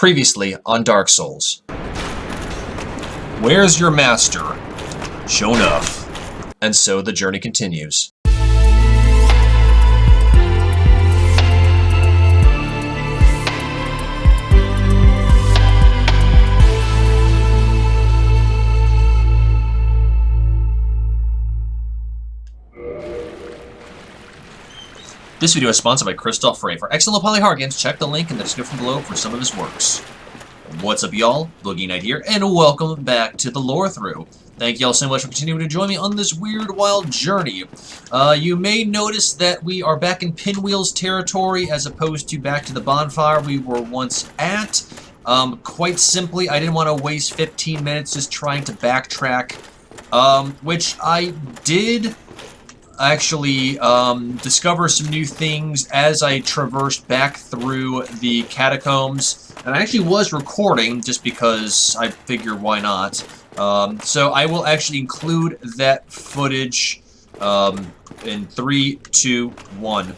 Previously on Dark Souls. Where's your master? Show enough. And so the journey continues. This video is sponsored by Christoph Ray. For excellent polyhard games, check the link in the description below for some of his works. What's up, y'all? Boogie Knight here, and welcome back to the Lorethrough. Thank y'all so much for continuing to join me on this weird, wild journey. You may notice that we are back in Pinwheel's territory as opposed to back to the bonfire we were once at. Quite simply, I didn't want to waste 15 minutes just trying to backtrack, which I did actually discover some new things as I traversed back through the catacombs. And I actually was recording just because I figured why not. So I will actually include that footage in 3, 2, 1.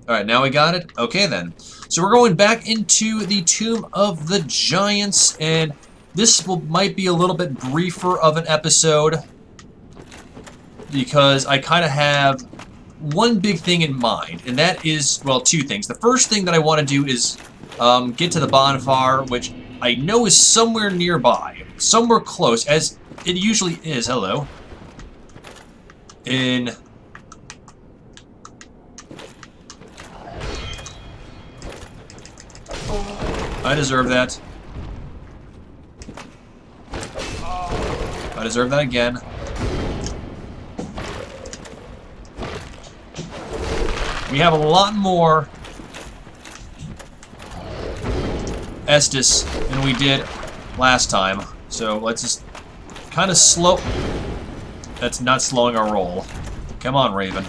Alright, now we got it? Okay then. So we're going back into the Tomb of the Giants, and this might be a little bit briefer of an episode because I kind of have one big thing in mind, and that is, well, two things. The first thing that I want to do is get to the bonfire, which I know is somewhere nearby, somewhere close, as it usually is. Hello. I deserve that. I deserve that again. We have a lot more Estus than we did last time, so let's just kind of slow. That's not slowing our roll. Come on, Raven.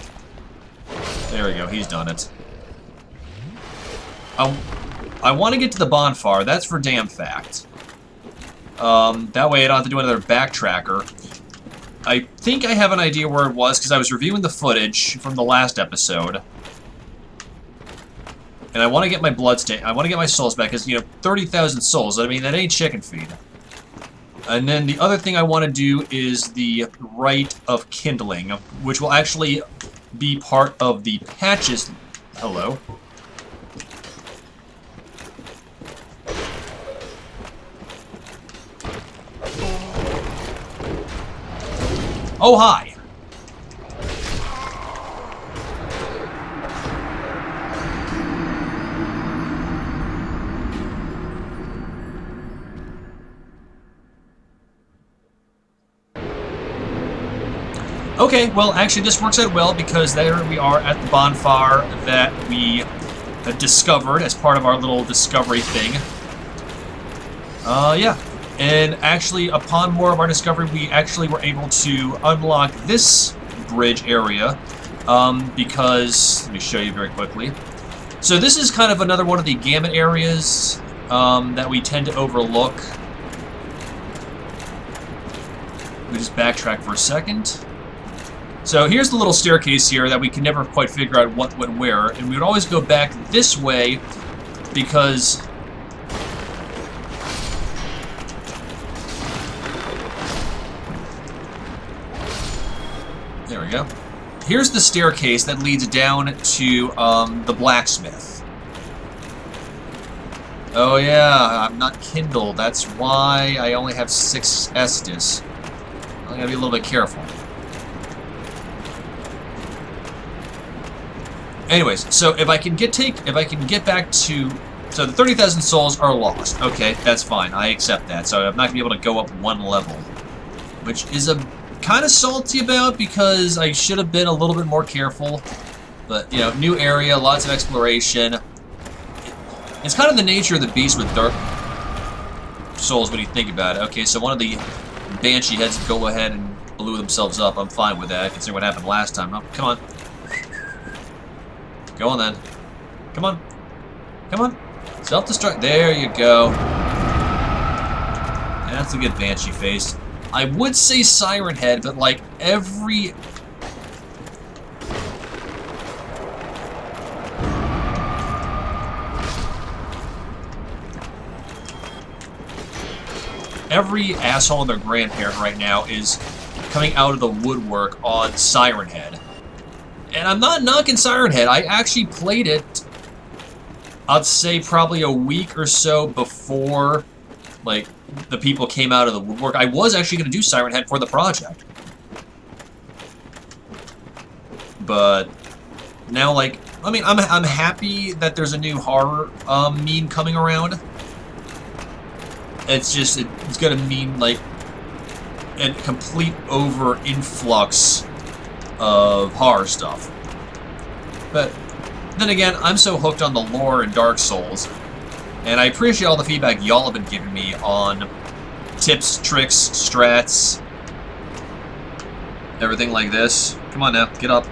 There we go, he's done it. I want to get to the bonfire, that's for damn fact. That way I don't have to do another backtracker. I think I have an idea where it was, because I was reviewing the footage from the last episode. And I want to get my bloodstain, I want to get my souls back, because, you know, 30,000 souls, I mean, that ain't chicken feed. And then the other thing I want to do is the Rite of Kindling, which will actually be part of the patches. Hello. Oh, hi! Okay, well, actually this works out well because there we are at the bonfire that we discovered as part of our little discovery thing. Yeah. And actually, upon more of our discovery, we actually were able to unlock this bridge area because, let me show you very quickly. So this is kind of another one of the gamut areas that we tend to overlook. We just backtrack for a second. So here's the little staircase here that we can never quite figure out what went where, and we would always go back this way because there we go. Here's the staircase that leads down to the blacksmith. Oh yeah, I'm not kindled. That's why I only have 6 Estus. I gotta be a little bit careful. Anyways, so if I can get back to, so the 30,000 souls are lost. Okay, that's fine. I accept that. So I'm not gonna be able to go up one level, which is a kind of salty about because I should have been a little bit more careful. But, you know, new area, lots of exploration. It's kind of the nature of the beast with Dark Souls when you think about it. Okay, so one of the Banshee heads go ahead and blew themselves up. I'm fine with that, considering what happened last time. Oh, come on. Go on, then. Come on. Come on. Self-destruct. There you go. That's a good Banshee face. I would say Siren Head, but like every asshole and their grandparent right now is coming out of the woodwork on Siren Head. And I'm not knocking Siren Head. I actually played it, I'd say probably a week or so before, like, the people came out of the woodwork. I was actually going to do Siren Head for the project. But now, like, I mean, I'm happy that there's a new horror meme coming around. It's just, it's going to mean, like, a complete over-influx of horror stuff. But then again, I'm so hooked on the lore in Dark Souls, and I appreciate all the feedback y'all have been giving me on tips, tricks, strats, everything like this. Come on now, get up.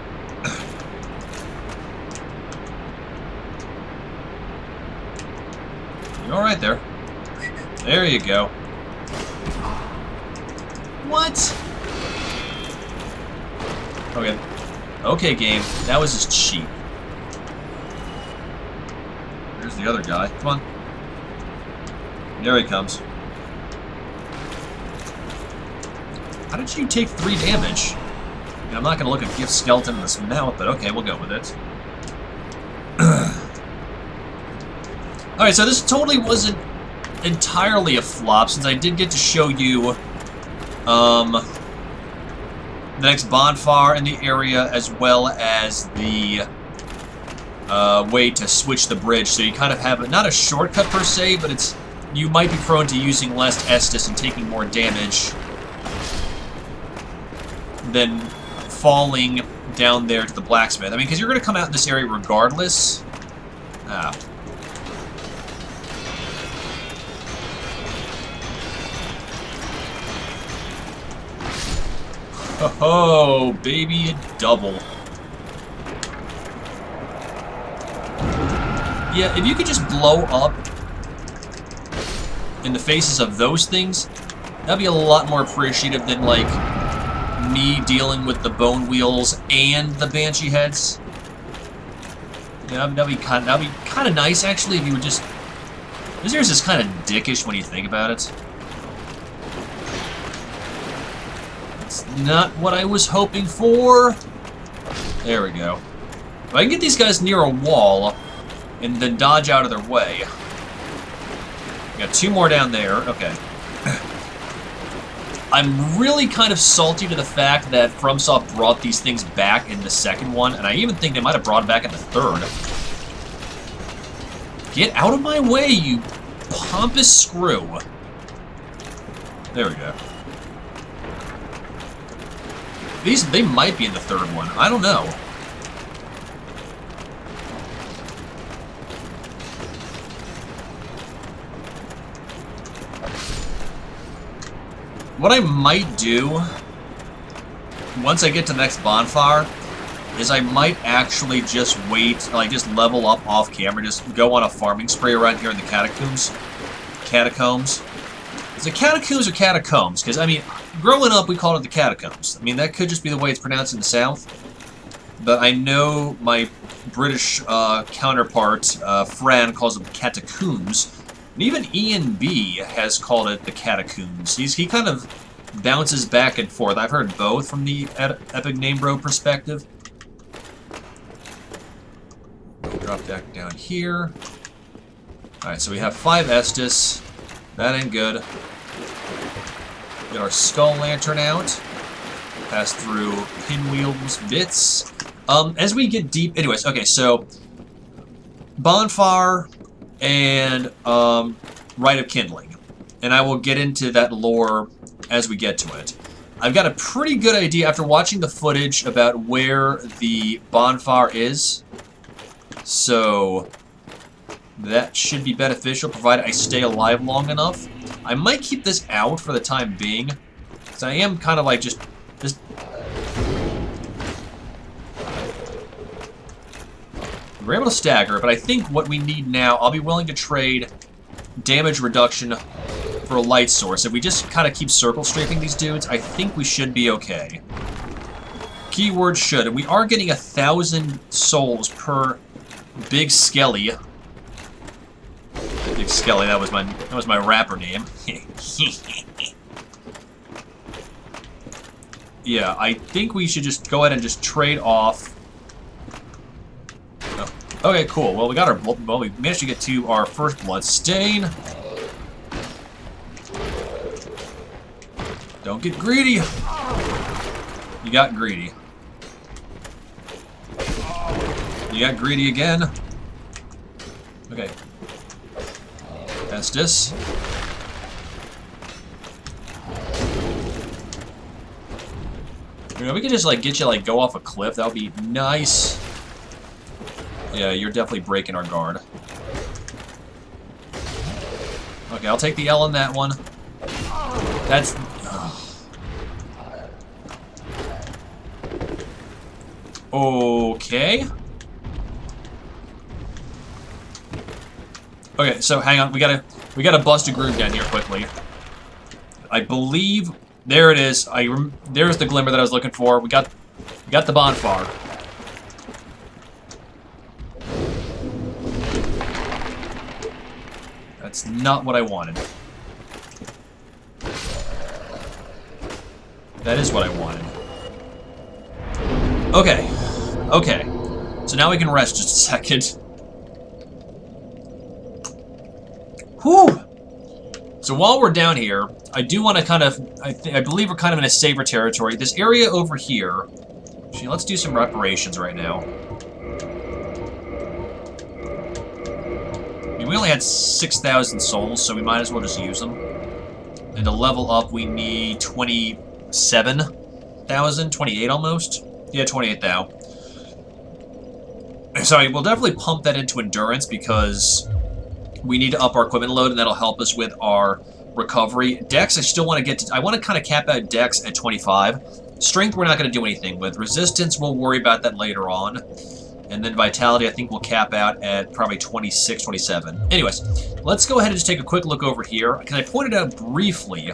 You're alright there. There you go. What? Okay. Okay, game. That was just cheap. There's the other guy. Come on. There he comes. How did you take 3 damage? I mean, I'm not going to look at Gift Skeleton in this mouth, but okay, we'll go with it. Alright, so this totally wasn't entirely a flop, since I did get to show you the next bonfire in the area, as well as the way to switch the bridge. So you kind of have not a shortcut per se, but it's you might be prone to using less Estus and taking more damage than falling down there to the blacksmith. I mean, because you're going to come out in this area regardless. Ah. Oh, baby, double. Yeah, if you could just blow up in the faces of those things, that'd be a lot more appreciative than, like, me dealing with the bone wheels and the banshee heads. Yeah, that'd be kind of nice, actually, if you would just... This area is just kind of dickish when you think about it. It's not what I was hoping for. There we go. If I can get these guys near a wall and then dodge out of their way. Got 2 more down there. Okay. I'm really kind of salty to the fact that FromSoft brought these things back in the second one, and I even think they might have brought it back in the third. Get out of my way, you pompous screw. There we go. They might be in the third one. I don't know. What I might do, once I get to the next bonfire, is I might actually just wait, like just level up off camera, just go on a farming spree around here in the catacombs. Catacombs. Is it catacombs or catacombs? Because, I mean, growing up we called it the catacombs. I mean, that could just be the way it's pronounced in the South. But I know my British counterpart, Fran, calls it the catacombs. And even Ian B has called it the catacombs. He kind of bounces back and forth. I've heard both from the Epic Name Bro perspective. Drop back down here. Alright, so we have 5 Estus. That ain't good. Get our Skull Lantern out. Pass through Pinwheel's bits. As we get deep... Anyways, okay, so... Bonfire... and Rite of Kindling. And I will get into that lore as we get to it. I've got a pretty good idea after watching the footage about where the bonfire is. So that should be beneficial, provided I stay alive long enough. I might keep this out for the time being, because I am kind of like just... We're able to stagger, but I think what we need now, I'll be willing to trade damage reduction for a light source. If we just kind of keep circle strafing these dudes, I think we should be okay. Keyword should. And we are getting 1,000 souls per Big Skelly. Big Skelly, that was my rapper name. Yeah, I think we should just go ahead and just trade off. Oh, okay, cool. Well, we got our well, we managed to get to our first blood stain. Don't get greedy. You got greedy. You got greedy again. Okay. Estus. You know, we could just like get you like go off a cliff. That would be nice. Yeah, you're definitely breaking our guard. Okay, I'll take the L on that one. That's... Okay. Okay, so hang on. We gotta bust a groove down here quickly. I believe there it is. There's the glimmer that I was looking for. We got the bonfire. That's not what I wanted. That is what I wanted. Okay. Okay. So now we can rest just a second. Whew! So while we're down here, I do want to kind of... I believe we're kind of in a safer territory. This area over here... Actually, let's do some reparations right now. I mean, we only had 6,000 souls, so we might as well just use them. And to level up, we need 27,000? 28 almost? Yeah, 28 thou. Sorry, we'll definitely pump that into endurance because we need to up our equipment load, and that'll help us with our recovery. Dex, I still want to get to... I want to kind of cap out Dex at 25. Strength, we're not going to do anything with. Resistance, we'll worry about that later on. And then Vitality, I think we'll cap out at probably 26, 27. Anyways, let's go ahead and just take a quick look over here. Because I pointed out briefly,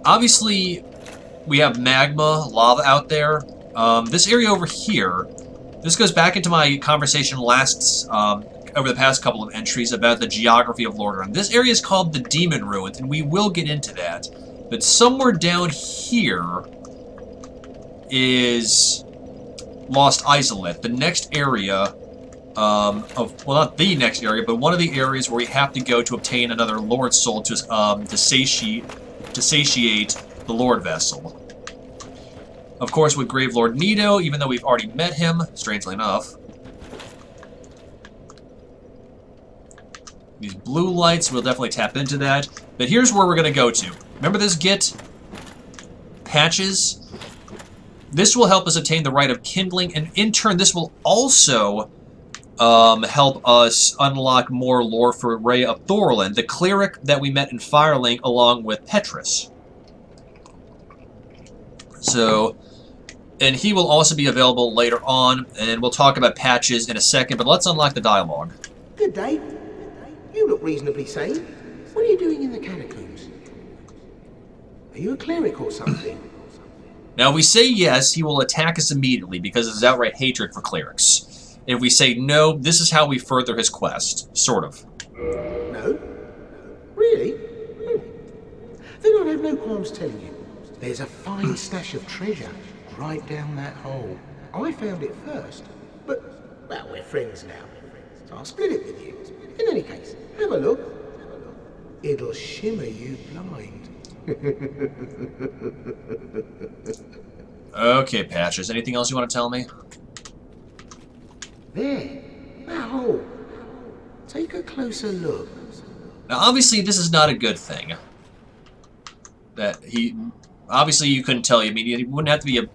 obviously, we have magma, lava out there. This area over here, this goes back into my conversation over the past couple of entries about the geography of Lorethrough. This area is called the Demon Ruins, and we will get into that. But somewhere down here is Lost Isolith, the next area well, not the next area, but one of the areas where we have to go to obtain another Lord Soul to satiate the Lord Vessel. Of course, with Grave Lord Nito, even though we've already met him, strangely enough. These blue lights, we'll definitely tap into that. But here's where we're going to go to. Remember this Git? Patches? This will help us obtain the right of kindling, and in turn, this will also help us unlock more lore for Ray of Thorlin, the cleric that we met in Firelink along with Petrus. So, and he will also be available later on, and we'll talk about patches in a second, but let's unlock the dialogue. Good day. You look reasonably sane. What are you doing in the catacombs? Are you a cleric or something? Now, if we say yes, he will attack us immediately because of his outright hatred for clerics. If we say no, this is how we further his quest. Sort of. No? Really? Then I'd have no qualms telling you. There's a fine stash of treasure right down that hole. I found it first, but, well, we're friends now, so I'll split it with you. In any case, have a look. It'll shimmer you blind. Okay, Patches. Anything else you want to tell me? There, that hole. Take a closer look. Now, obviously, this is not a good thing. That he Obviously, you couldn't tell. I mean, you wouldn't have to be a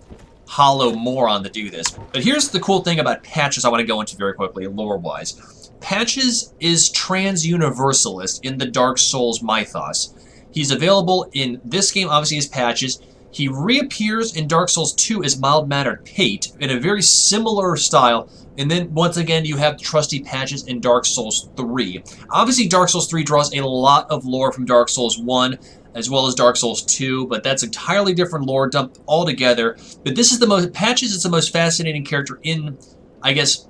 hollow moron to do this. But here's the cool thing about Patches I want to go into very quickly, lore-wise. Patches is trans-universalist in the Dark Souls mythos. He's available in this game, obviously, as Patches. He reappears in Dark Souls 2 as mild-mannered Pate in a very similar style. And then, once again, you have trusty Patches in Dark Souls 3. Obviously, Dark Souls 3 draws a lot of lore from Dark Souls 1, as well as Dark Souls 2, but that's entirely different lore dumped all together. But this is the most... Patches is the most fascinating character in, I guess...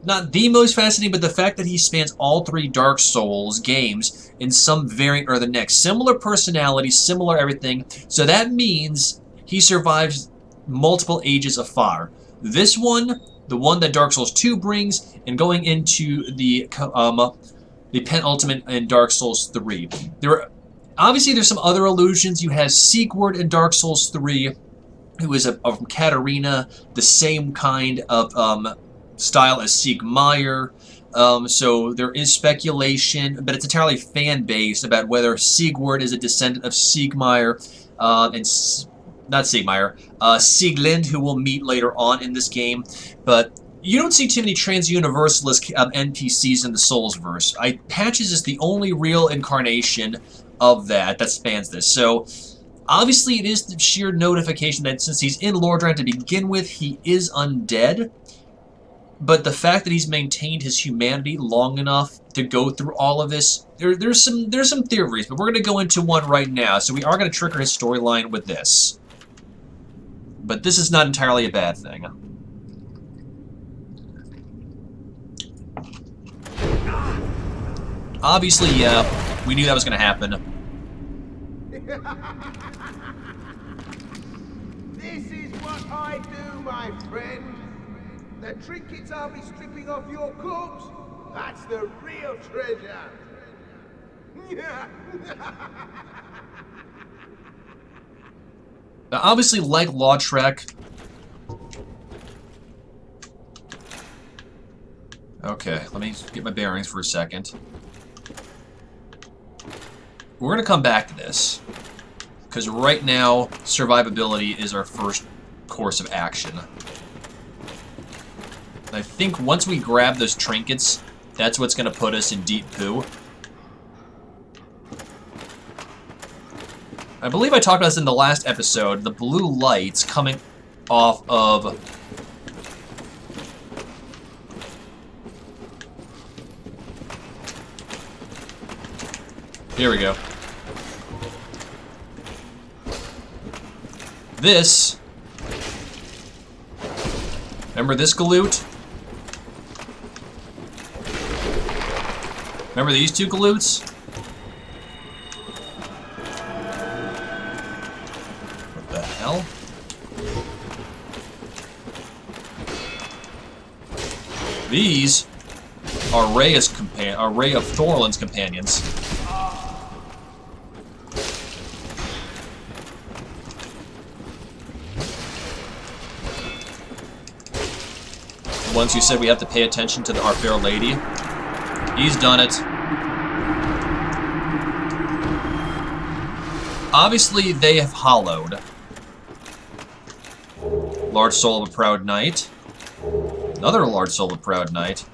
Not the most fascinating, but the fact that he spans all 3 Dark Souls games in some variant or the next. Similar personality, similar everything. So that means he survives multiple ages of fire. This one, the one that Dark Souls 2 brings, and going into the penultimate in Dark Souls 3. Obviously, there's some other allusions. You have Siegward in Dark Souls 3, who is from Katarina, the same kind of style as Siegmeyer. So there is speculation, but it's entirely fan-based about whether Siegward is a descendant of Siegmeyer, not Siegmeyer, Sieglind, who we'll meet later on in this game. But you don't see too many trans-universalist NPCs in the Soulsverse. Patches is the only real incarnation of that spans this. So obviously it is the sheer notification that since he's in Lordran to begin with, he is undead. But the fact that he's maintained his humanity long enough to go through all of this, there's some theories, but we're going to go into one right now. So we are going to trigger his storyline with this. But this is not entirely a bad thing. Obviously, yeah, we knew that was going to happen. This is what I do, my friend. The trinkets I'll be stripping off your corpse, that's the real treasure. Now, obviously, like Lautrec... Okay, let me get my bearings for a second. We're going to come back to this, because right now, survivability is our first course of action. I think once we grab those trinkets, that's what's going to put us in deep poo. I believe I talked about this in the last episode, the blue lights coming off of... Here we go. This... Remember this galoot? Remember these 2 galoots? What the hell? These are Ray of Thorlin's companions. Once you said we have to pay attention to our fair lady. He's done it. Obviously, they have hollowed. Large soul of a proud knight. Another large soul of a proud knight.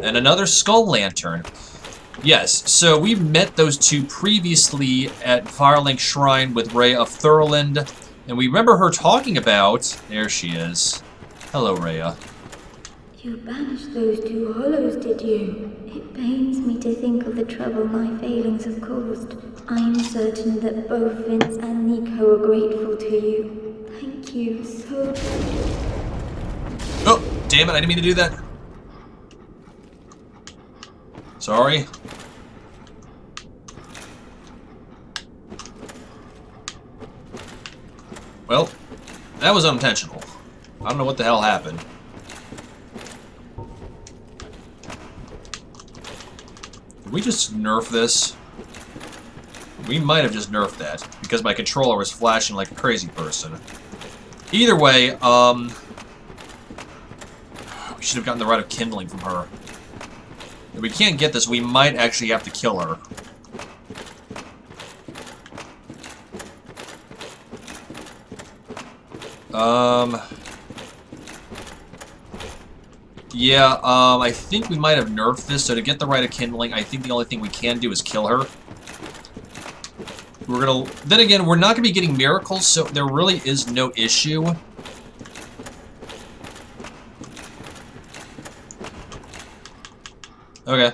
And another skull lantern. Yes, so we've met those 2 previously at Firelink Shrine with Ray of Thurland. And we remember her talking about... There she is. Hello, Rhea. You banished those 2 hollows, did you? It pains me to think of the trouble my failings have caused. I'm certain that both Vince and Nico are grateful to you. Thank you so much. Oh, damn it, I didn't mean to do that. Sorry. Well, that was unintentional. I don't know what the hell happened. Did we just nerf this? We might have just nerfed that, because my controller was flashing like a crazy person. Either way, we should have gotten the rite of kindling from her. If we can't get this, we might actually have to kill her. Yeah, I think we might have nerfed this, so to get the Rite of Kindling, I think the only thing we can do is kill her. We're gonna... Then again, we're not gonna be getting miracles, so there really is no issue. Okay.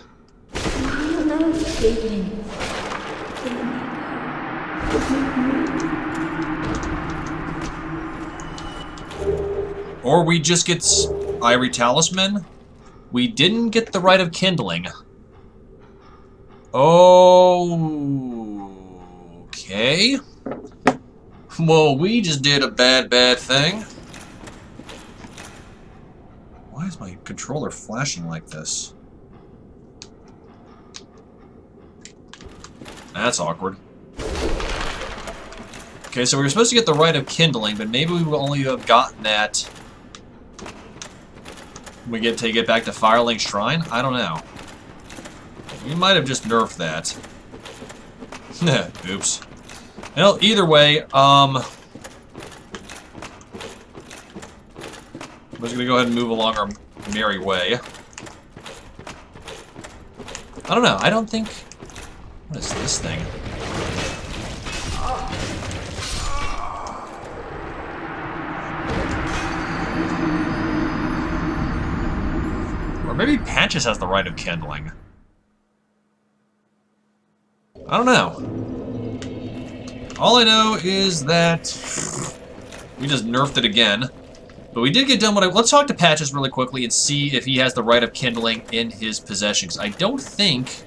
Or we just get Ivory Talisman. We didn't get the Rite of Kindling. Okay. Well, we just did a bad thing. Why is my controller flashing like this? That's awkward. Okay, so we were supposed to get the Rite of Kindling, but maybe we will only have gotten that when we get to get back to Firelink Shrine? I don't know. We might have just nerfed that. Oops. Well, either way, I'm just gonna go ahead and move along our merry way. I don't know, I don't think... What is this thing? Or maybe Patches has the Rite of Kindling. I don't know. All I know is that we just nerfed it again. But we did get done what I... Let's talk to Patches really quickly and see if he has the Rite of Kindling in his possession. 'Cause I don't think...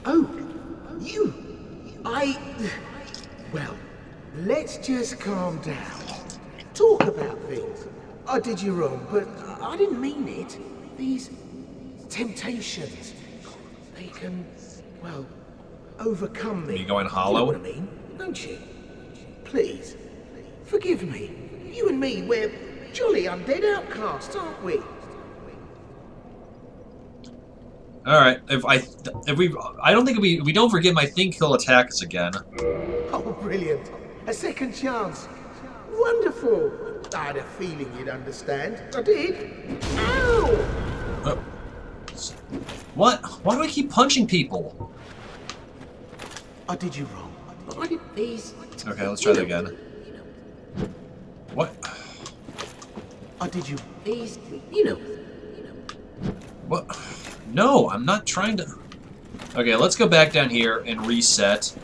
Oh, you! Well, let's just calm down. Talk about things. I did you wrong, but I didn't mean it. These temptations, they can, well, overcome me. Are you going hollow? You know what I mean, don't you? Please, forgive me. You and me, we're jolly undead outcasts, aren't we? All right. If I don't think if we don't forgive him, I think he'll attack us again. Oh, brilliant! A second chance. Wonderful. I had a feeling you'd understand. I did. Ow! What? Why do I keep punching people? I did you wrong. I did these. Okay, let's try that again. What? I did you these. You know. What? No, I'm not trying to... Okay, let's go back down here and reset.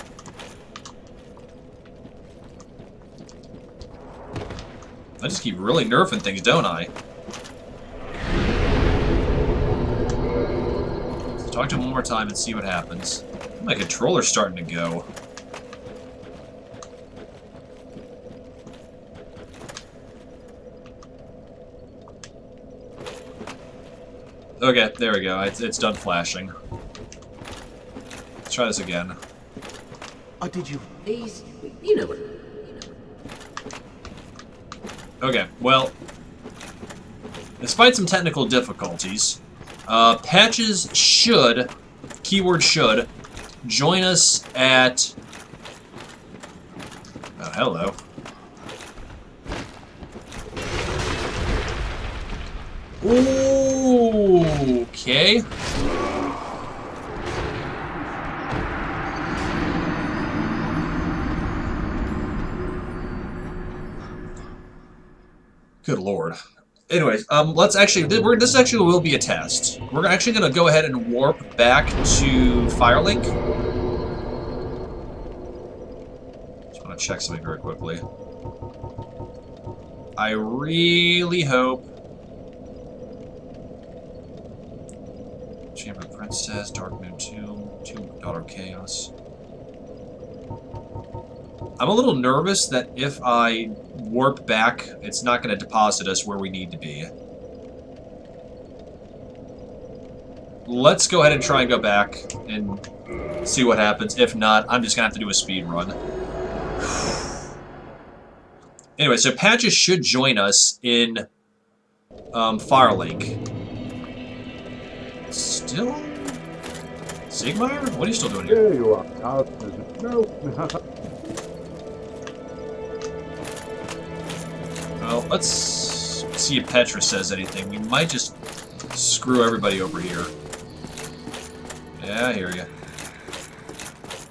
I just keep really nerfing things, don't I? Let's talk to him one more time and see what happens. My controller's starting to go. Okay, there we go. It's done flashing. Let's try this again. I did you these. You know what? Okay, well, despite some technical difficulties, Patches should, keyword should, join us at... Oh, hello. Ooh, okay. Good lord. Anyways, let's actually... This actually will be a test. We're actually going to go ahead and warp back to Firelink. Just want to check something very quickly. I really hope... Chamber Princess, Dark Moon Tomb, Daughter of Chaos. I'm a little nervous that if I warp back, it's not going to deposit us where we need to be. Let's go ahead and try and go back and see what happens. If not, I'm just going to have to do a speed run. Anyway, so Patches should join us in Firelink. Still? Sigmire? What are you still doing here? There you are. No. know, let's see if Petra says anything. We might just screw everybody over here. Yeah, I hear you.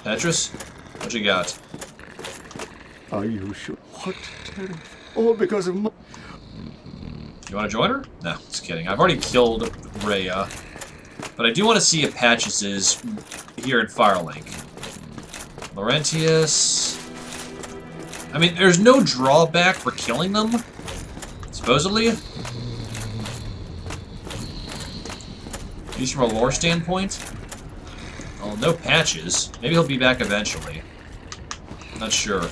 Petrus, what you got? Are you sure? What terrible? All because of my... You want to join her? No, just kidding. I've already killed Rhea. But I do want to see if Patches is here in Firelink. Laurentius... I mean, there's no drawback for killing them, supposedly. At least from a lore standpoint. Well, no Patches. Maybe he'll be back eventually. Not sure.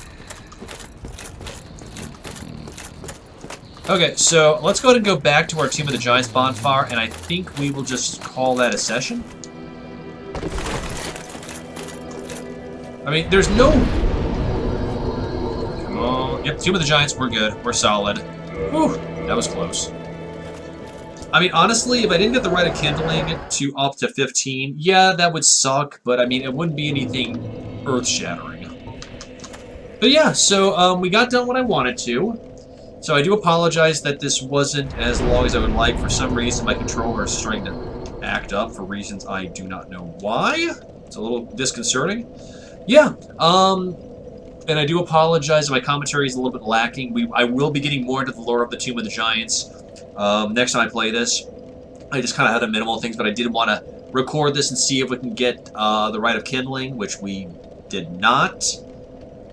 Okay, so let's go ahead and go back to our Tomb of the Giants bonfire, and I think we will just call that a session. I mean, there's no... Come on. Yep, Tomb of the Giants, we're good. We're solid. Whew, that was close. I mean, honestly, if I didn't get the Rite of Kindling to up to 15, yeah, that would suck, but I mean, it wouldn't be anything earth-shattering. But yeah, so we got done what I wanted to. So I do apologize that this wasn't as long as I would like. For some reason, my controller is starting to act up for reasons I do not know why. It's a little disconcerting. Yeah, and I do apologize if my commentary is a little bit lacking. I will be getting more into the lore of the Tomb of the Giants next time I play this. I just kind of had a minimal things, but I did want to record this and see if we can get the Rite of Kindling, which we did not.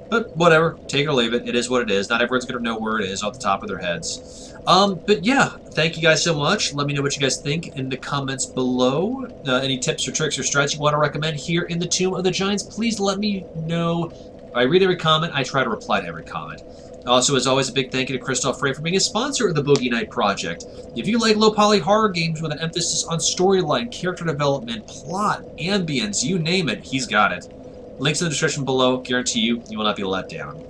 But whatever, take it or leave it. It is what it is. Not everyone's going to know where it is off the top of their heads. But yeah, thank you guys so much. Let me know what you guys think in the comments below. Any tips or tricks or strats you want to recommend here in the Tomb of the Giants, please let me know. I read every comment. I try to reply to every comment. Also, as always, a big thank you to Christoph Frey for being a sponsor of the Boogie Night Project. If you like low-poly horror games with an emphasis on storyline, character development, plot, ambience, you name it, he's got it. Links in the description below. Guarantee you will not be let down.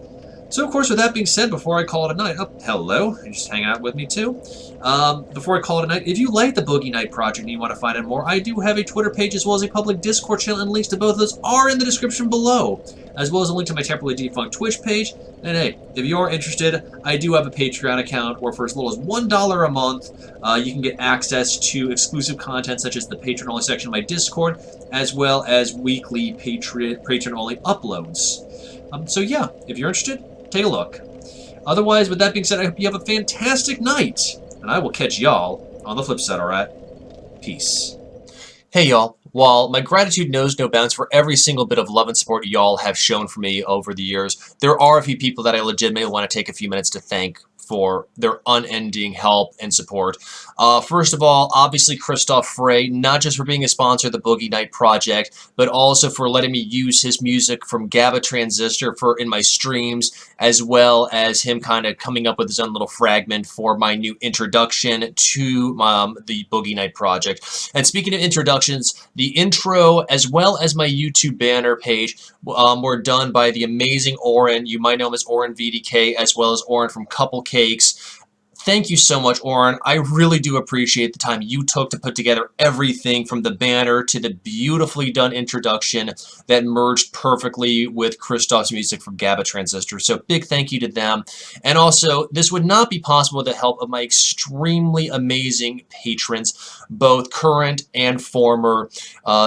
So, of course, with that being said, before I call it a night... Oh, hello. You're just hanging out with me, too. Before I call it a night, if you like the Boogie Night Project and you want to find out more, I do have a Twitter page as well as a public Discord channel, and links to both of those are in the description below, as well as a link to my temporarily defunct Twitch page. And hey, if you are interested, I do have a Patreon account where for as little as $1 a month, you can get access to exclusive content such as the patron-only section of my Discord, as well as weekly patron-only uploads. So yeah, if you're interested, take a look. Otherwise, with that being said, I hope you have a fantastic night, and I will catch y'all on the flip side, alright? Peace. Hey y'all, while my gratitude knows no bounds for every single bit of love and support y'all have shown for me over the years, there are a few people that I legitimately want to take a few minutes to thank for their unending help and support. First of all, obviously Christoph Frey, not just for being a sponsor of the Boogie Night Project, but also for letting me use his music from GABA Transistor in my streams, as well as him kind of coming up with his own little fragment for my new introduction to the Boogie Night Project. And speaking of introductions, the intro as well as my YouTube banner page were done by the amazing Oren. You might know him as Oren VDK, as well as Oren from Couple Cakes. Thank you so much, Oren. I really do appreciate the time you took to put together everything from the banner to the beautifully done introduction that merged perfectly with Christoph's music from GABA Transistor. So big thank you to them. And also, this would not be possible with the help of my extremely amazing patrons, both current and former,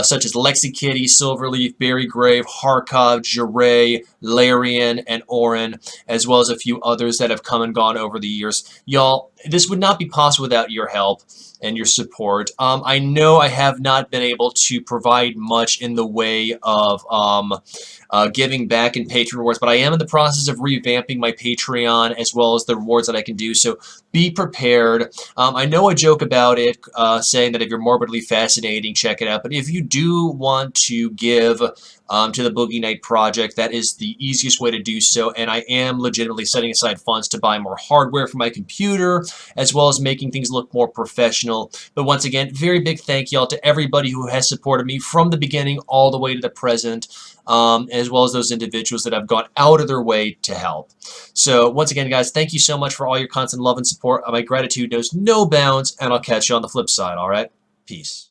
such as Lexi Kitty, Silverleaf, Barry Grave, Harkov, Jiray, Larian, and Oren, as well as a few others that have come and gone over the years. Y'all, this would not be possible without your help and your support. I know I have not been able to provide much in the way of giving back in patron rewards, but I am in the process of revamping my Patreon as well as the rewards that I can do, so be prepared. I know I joke about it, saying that if you're morbidly fascinating, check it out, but if you do want to give to the Boogie Night Project, that is the easiest way to do so, and I am legitimately setting aside funds to buy more hardware for my computer, as well as making things look more professional. But once again, very big thank y'all to everybody who has supported me from the beginning all the way to the present, as well as those individuals that have gone out of their way to help. So once again, guys, thank you so much for all your constant love and support. My gratitude knows no bounds, and I'll catch you on the flip side, alright? Peace.